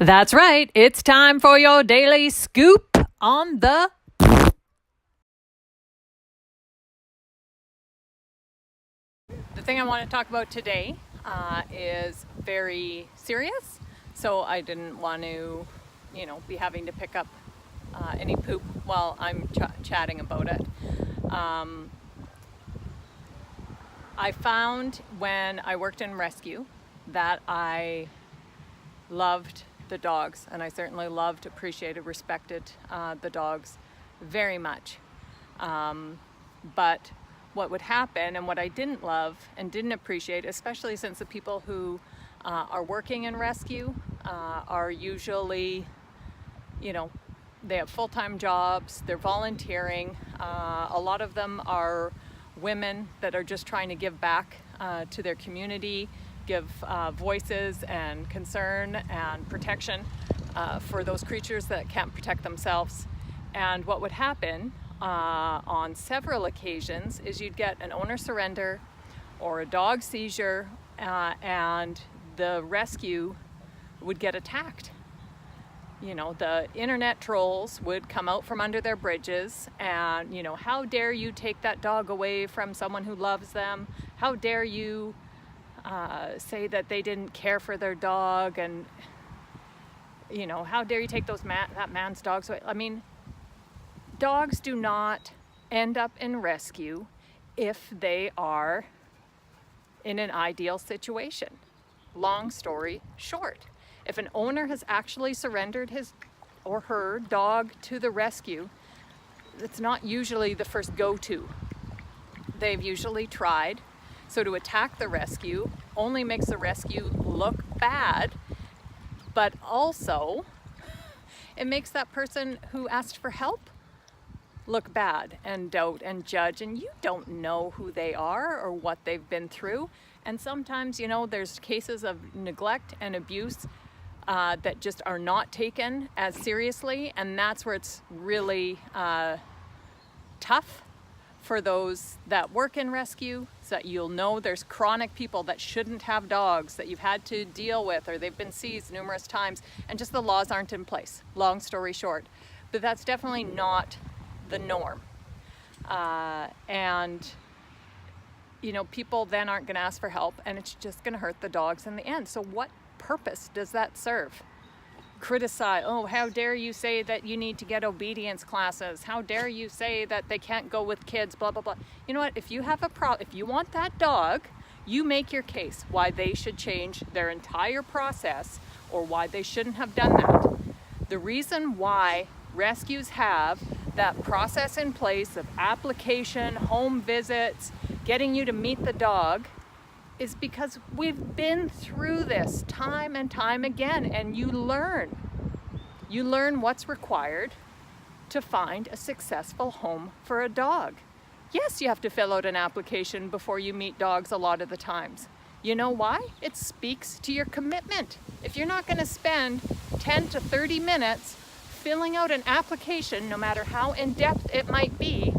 That's right. It's time for your daily scoop on the... The thing I want to talk about today is very serious. So I didn't want to, be having to pick up any poop while I'm chatting about it. I found when I worked in rescue that I loved the dogs, and I certainly loved, appreciated, respected the dogs very much. But what would happen, and what I didn't love and didn't appreciate, especially since the people who are working in rescue are usually, they have full-time jobs, they're volunteering. A lot of them are women that are just trying to give back to their community, give voices and concern and protection for those creatures that can't protect themselves. And what would happen on several occasions is you'd get an owner surrender or a dog seizure, and the rescue would get attacked. The internet trolls would come out from under their bridges and, how dare you take that dog away from someone who loves them? How dare you say that they didn't care for their dog? And, how dare you take that man's dogs away? I mean, dogs do not end up in rescue if they are in an ideal situation. Long story short, if an owner has actually surrendered his or her dog to the rescue, it's not usually the first go-to. They've usually tried. So to attack the rescue only makes the rescue look bad, but also it makes that person who asked for help look bad and doubt and judge, and you don't know who they are or what they've been through. And sometimes, there's cases of neglect and abuse that just are not taken as seriously, and that's where it's really tough for those that work in rescue, so that you'll know there's chronic people that shouldn't have dogs that you've had to deal with, or they've been seized numerous times, and just the laws aren't in place. Long story short. But that's definitely not the norm. People then aren't going to ask for help, and it's just going to hurt the dogs in the end. So what purpose does that serve? Criticize, how dare you say that you need to get obedience classes? How dare you say that they can't go with kids, blah, blah, blah. You know what? If you have a problem, if you want that dog, you make your case why they should change their entire process or why they shouldn't have done that. The reason why rescues have that process in place of application, home visits, getting you to meet the dog is because we've been through this time and time again, and you learn what's required to find a successful home for a dog. Yes, you have to fill out an application before you meet dogs a lot of the times. You know why? It speaks to your commitment. If you're not going to spend 10 to 30 minutes filling out an application, no matter how in-depth it might be,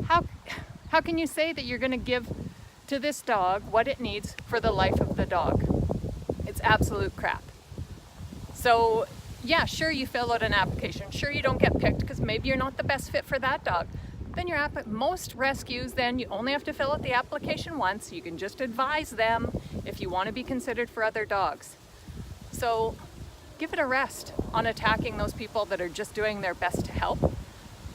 how can you say that you're going to give to this dog what it needs for the life of the dog? It's absolute crap. So yeah, sure, you fill out an application. Sure, you don't get picked because maybe you're not the best fit for that dog. Then most rescues, then you only have to fill out the application once. You can just advise them if you want to be considered for other dogs. So give it a rest on attacking those people that are just doing their best to help.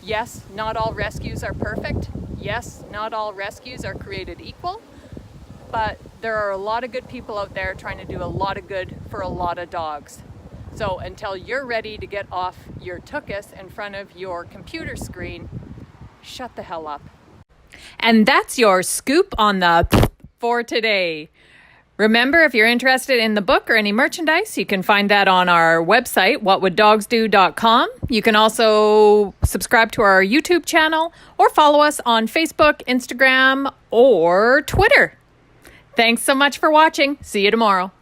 Yes, not all rescues are perfect. Yes, not all rescues are created equal, but there are a lot of good people out there trying to do a lot of good for a lot of dogs. So until you're ready to get off your tuchus in front of your computer screen, shut the hell up. And that's your scoop on the for today. Remember, if you're interested in the book or any merchandise, you can find that on our website, whatwoulddogsdo.com. You can also subscribe to our YouTube channel or follow us on Facebook, Instagram, or Twitter. Thanks so much for watching. See you tomorrow.